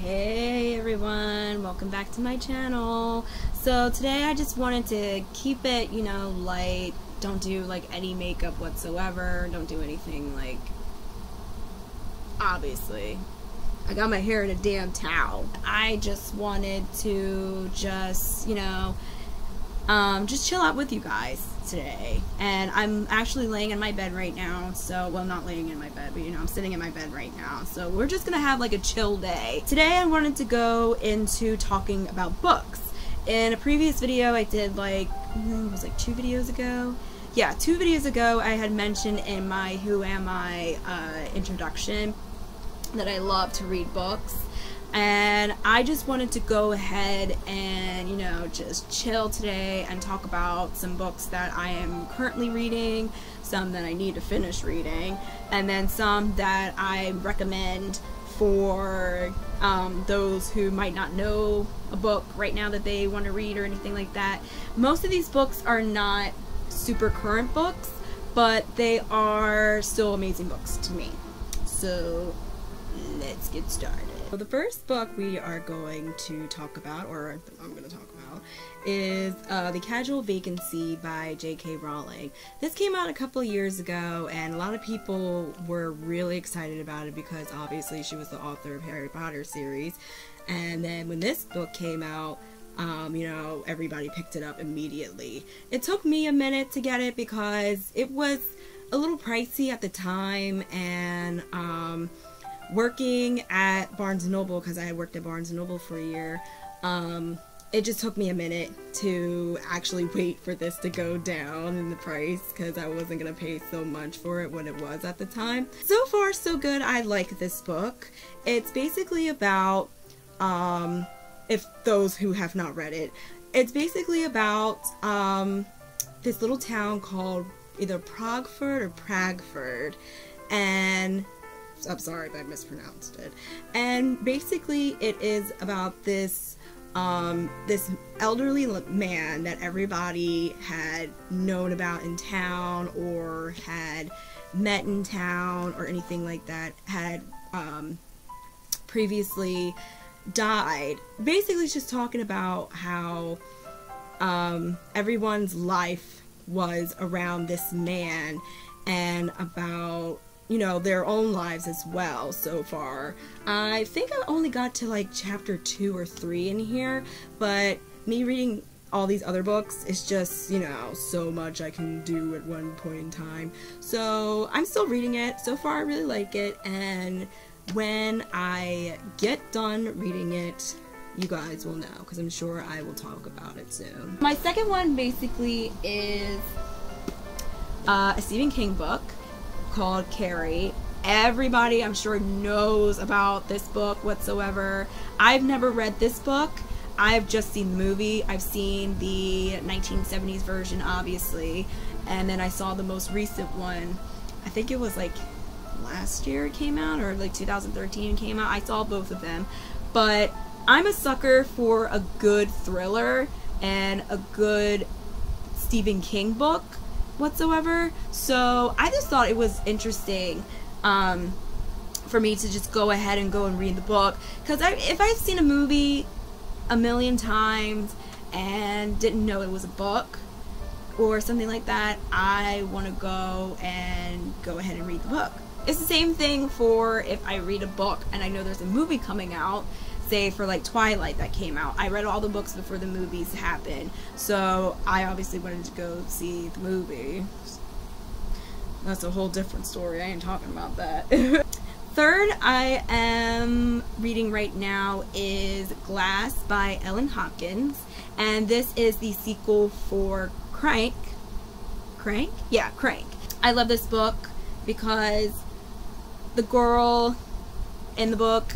Hey everyone, welcome back to my channel. So today I just wanted to keep it, light. Don't do like any makeup whatsoever. Don't do anything like, obviously. I got my hair in a damn towel. I just wanted to just chill out with you guys today. And I'm actually laying in my bed right now. So, well, not laying in my bed, but I'm sitting in my bed right now. So we're just gonna have like a chill day. Today I wanted to go into talking about books. In a previous video I did it was like 2 videos ago. Yeah, 2 videos ago I had mentioned in my Who Am I introduction that I love to read books. And I just wanted to go ahead and, just chill today and talk about some books that I am currently reading, some that I need to finish reading, and then some that I recommend for those who might not know a book right now that they want to read or anything like that. Most of these books are not super current books, but they are still amazing books to me. So let's get started. So the first book we are going to talk about, or I'm going to talk about, is The Casual Vacancy by J.K. Rowling. This came out a couple of years ago, and a lot of people were really excited about it because obviously she was the author of Harry Potter series. And then when this book came out, everybody picked it up immediately. It took me a minute to get it because it was a little pricey at the time, and working at Barnes & Noble, because I had worked at Barnes & Noble for a year, it just took me a minute to actually wait for this to go down in the price, because I wasn't going to pay so much for it when it was at the time. So far, so good. I like this book. It's basically about, if those who have not read it, it's basically about this little town called either Progford or Pragford, and I'm sorry if I mispronounced it. And basically it is about this this elderly man that everybody had known about in town or had met in town or anything like that, had previously died. Basically it's just talking about how everyone's life was around this man, and about their own lives as well so far. I think I only got to like chapter 2 or 3 in here, but me reading all these other books is just, so much I can do at one point in time. So I'm still reading it. So far I really like it, and when I get done reading it, you guys will know, because I'm sure I will talk about it soon. My second one basically is a Stephen King book called Carrie. Everybody, I'm sure, knows about this book whatsoever. I've never read this book. I've just seen the movie. I've seen the 1970s version, obviously, and then I saw the most recent one. I think it was like last year it came out, or like 2013 it came out. I saw both of them, but I'm a sucker for a good thriller and a good Stephen King book whatsoever. So I just thought it was interesting for me to just go ahead and go and read the book, because if I've seen a movie a million times and didn't know it was a book or something like that, I want to go ahead and read the book. It's the same thing for if I read a book and I know there's a movie coming out, say for like Twilight that came out. I read all the books before the movies happened, so I obviously wanted to go see the movie. That's a whole different story. I ain't talking about that. Third I am reading right now is Glass by Hopkins, and this is the sequel for Crank. Crank? Yeah, Crank. I love this book because the girl in the book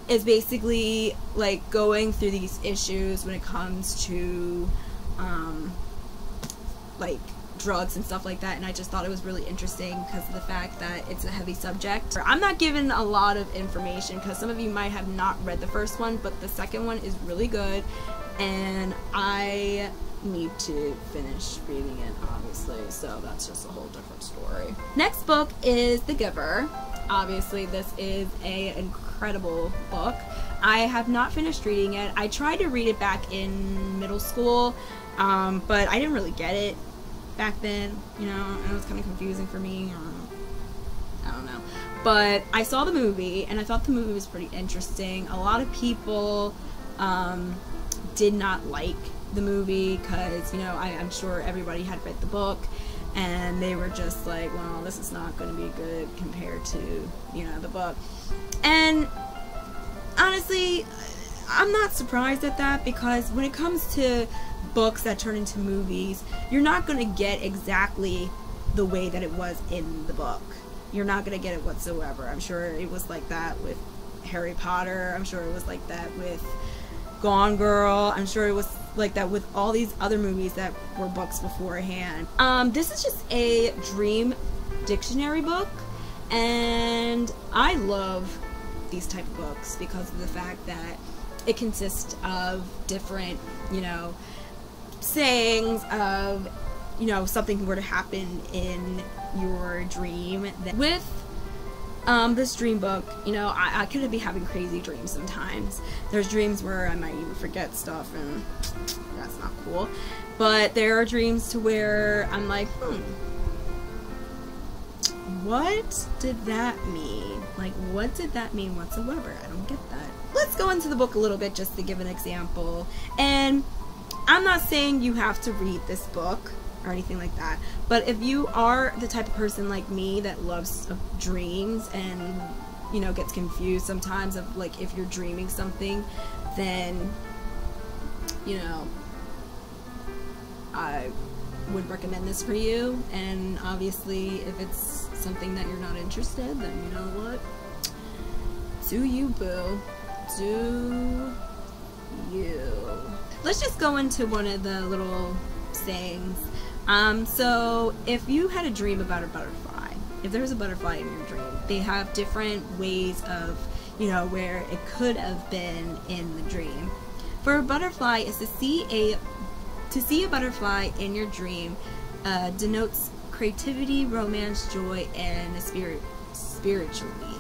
is basically like going through these issues when it comes to like drugs and stuff like that, and I just thought it was really interesting because of the fact that it's a heavy subject. I'm not giving a lot of information because some of you might have not read the first one, but the second one is really good, and I need to finish reading it, obviously, so that's just a whole different story. Next book is The Giver. Obviously this is an incredible book. I have not finished reading it. I tried to read it back in middle school, but I didn't really get it back then, you know, and it was kind of confusing for me. I don't know. But I saw the movie, and I thought the movie was pretty interesting. A lot of people did not like the movie because, you know, I'm sure everybody had read the book, and they were just like, well, this is not going to be good compared to, you know, the book. And honestly, I'm not surprised at that, because when it comes to books that turn into movies, you're not going to get exactly the way that it was in the book. You're not going to get it whatsoever. I'm sure it was like that with Harry Potter. I'm sure it was like that with Gone Girl. I'm sure it was like that with all these other movies that were books beforehand. This is just a dream dictionary book, and I love these type of books because of the fact that it consists of different, you know, sayings of, you know, something were to happen in your dream. With this dream book, you know, I could be having crazy dreams sometimes. There's dreams where I might even forget stuff, and that's not cool. But there are dreams to where I'm like, what did that mean? Like, what did that mean whatsoever? I don't get that. Let's go into the book a little bit just to give an example. And I'm not saying you have to read this book or anything like that, but if you are the type of person like me that loves dreams and, you know, gets confused sometimes of like if you're dreaming something, then, you know, I would recommend this for you. And obviously if it's something that you're not interested, then you know what, do you, boo, do you. Let's just go into one of the little sayings. So if you had a dream about a butterfly, if there's a butterfly in your dream, they have different ways of, you know, where it could have been in the dream. For a butterfly is to see a butterfly in your dream denotes creativity, romance, joy, and spiritually.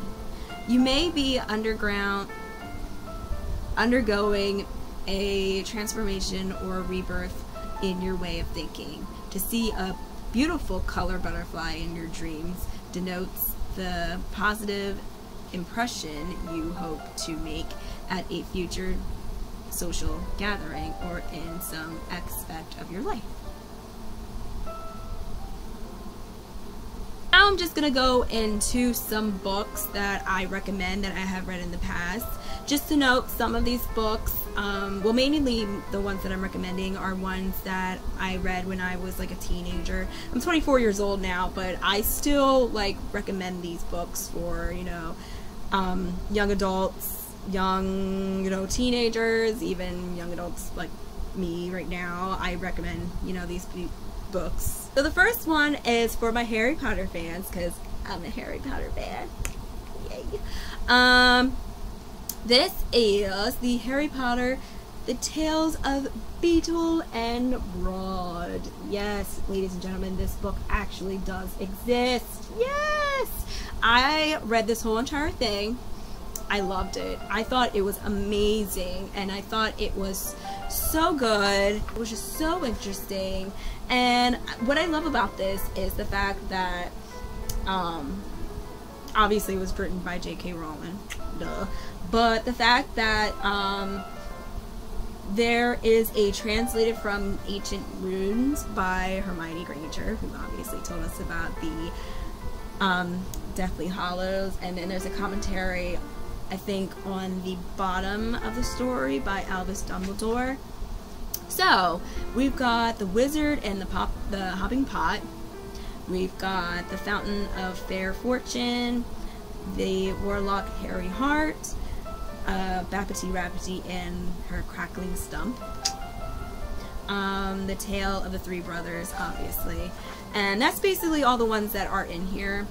You may be undergoing a transformation or a rebirth in your way of thinking. To see a beautiful color butterfly in your dreams denotes the positive impression you hope to make at a future social gathering or in some aspect of your life. Now I'm just gonna go into some books that I recommend that I have read in the past. Just to note, some of these books, well, mainly the ones that I'm recommending are ones that I read when I was like a teenager. I'm 24 years old now, but I still like recommend these books for, you know, young adults, young, you know, teenagers, even young adults like me right now. I recommend, you know, these books. So the first one is for my Harry Potter fans, because I'm a Harry Potter fan. Yay. This is the Harry Potter, The Tales of Beetle and Broad. Yes, ladies and gentlemen, this book actually does exist. Yes! I read this whole entire thing. I loved it. I thought it was amazing, and I thought it was so good. It was just so interesting. And what I love about this is the fact that obviously it was written by J.K. Rowling, duh. But the fact that there is a translated from Ancient Runes by Hermione Granger, who obviously told us about the Deathly Hallows, and then there's a commentary, I think, on the bottom of the story by Albus Dumbledore. So we've got the Wizard and the Hopping Pot. We've got the Fountain of Fair Fortune, the Warlock Harry Hart, Bappity Rappity and her Crackling Stump, the Tale of the Three Brothers, obviously, and that's basically all the ones that are in here.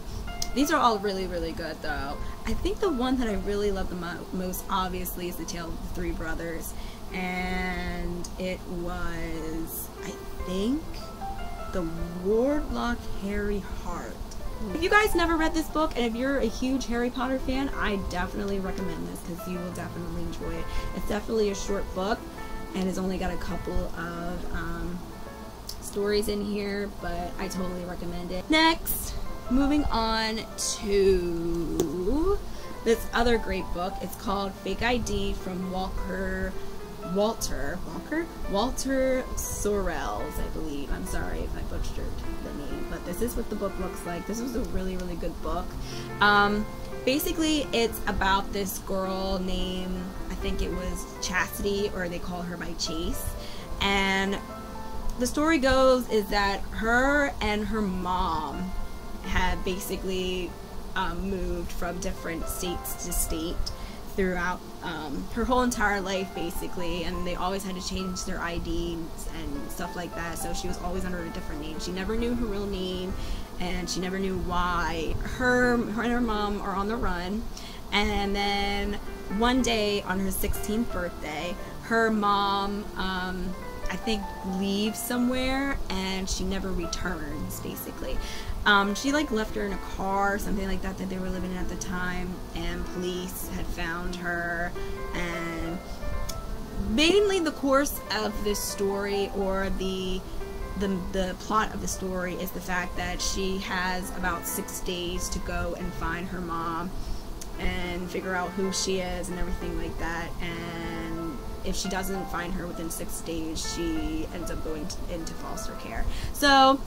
These are all really, really good, though. I think the one that I really love the most, obviously, is the Tale of the Three Brothers, and it was, I think, the Warlock Harry Hart. If you guys never read this book, and if you're a huge Harry Potter fan, I definitely recommend this because you will definitely enjoy it. It's definitely a short book, and it's only got a couple of stories in here, but I totally recommend it. Next, moving on to this other great book. It's called Fake ID from Walter Sorrells, I believe. I'm sorry if I butchered the name, but this is what the book looks like. This was a really, really good book. Basically, it's about this girl named, I think it was Chastity, or they call her by Chase, and the story goes is that her and her mom had basically moved from different states to state throughout her whole entire life, basically, and they always had to change their IDs and stuff like that, so she was always under a different name. She never knew her real name, and she never knew why. Her and her mom are on the run, and then one day on her 16th birthday, her mom I think leaves somewhere and she never returns, basically. She like left her in a car or something like that they were living in at the time, and police had found her. And mainly the course of this story, or the plot of the story, is the fact that she has about 6 days to go and find her mom and figure out who she is and everything like that. And if she doesn't find her within 6 days, she ends up going into foster care. So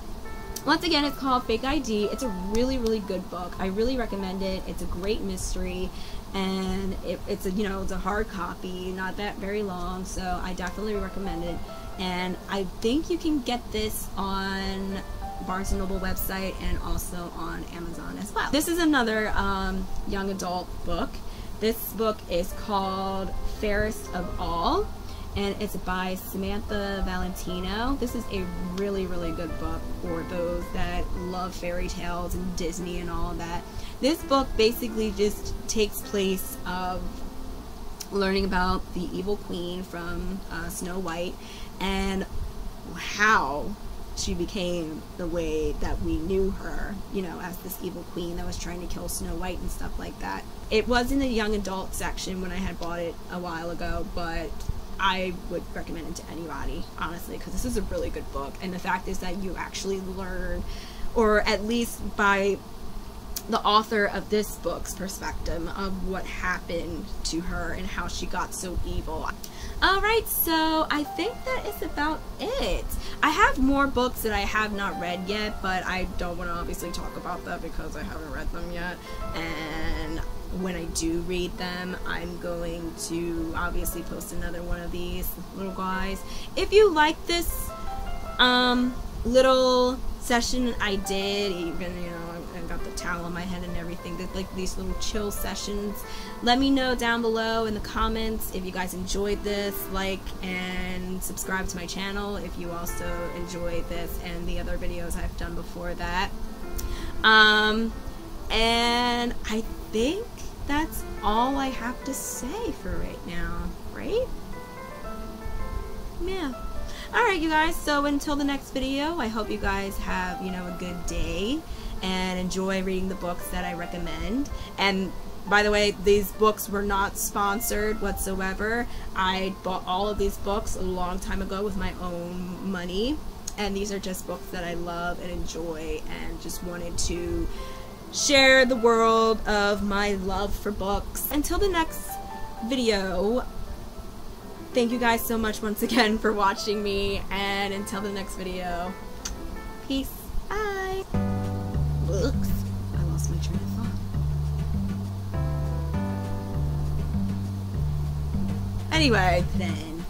once again, it's called Fake ID. It's a really, really good book. I really recommend it. It's a great mystery, and it's a, you know, it's a hard copy, not that very long, so I definitely recommend it. And I think you can get this on Barnes & Noble website and also on Amazon as well. This is another young adult book. This book is called Fairest of All, and it's by Serena Valentino. This is a really, really good book for those that love fairy tales and Disney and all that. This book basically just takes place of learning about the evil queen from Snow White and how she became the way that we knew her, you know, as this evil queen that was trying to kill Snow White and stuff like that. It was in the young adult section when I had bought it a while ago, but I would recommend it to anybody, honestly, because this is a really good book. And the fact is that you actually learn, or at least by the author of this book's perspective, of what happened to her and how she got so evil. Alright, so I think that is about it. I have more books that I have not read yet, but I don't want to obviously talk about that because I haven't read them yet. And when I do read them, I'm going to obviously post another one of these little guys. If you like this little session I did, even, you know, I got the towel on my head and everything, like these little chill sessions, let me know down below in the comments if you guys enjoyed this. Like and subscribe to my channel if you also enjoyed this and the other videos I've done before that. And I think that's all I have to say for right now, right? Yeah. Alright, you guys, so until the next video, I hope you guys have, you know, a good day and enjoy reading the books that I recommend. And by the way, these books were not sponsored whatsoever. I bought all of these books a long time ago with my own money, and these are just books that I love and enjoy and just wanted to share the world of my love for books. Until the next video, thank you guys so much once again for watching me, and until the next video, peace. Bye. Oops, I lost my train of thought. Anyway, then,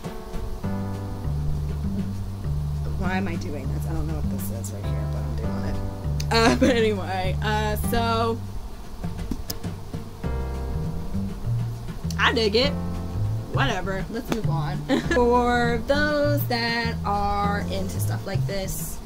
why am I doing this? I don't know what this is right here, but I'm doing it. But anyway, so I dig it. Whatever, let's move on. For those that are into stuff like this,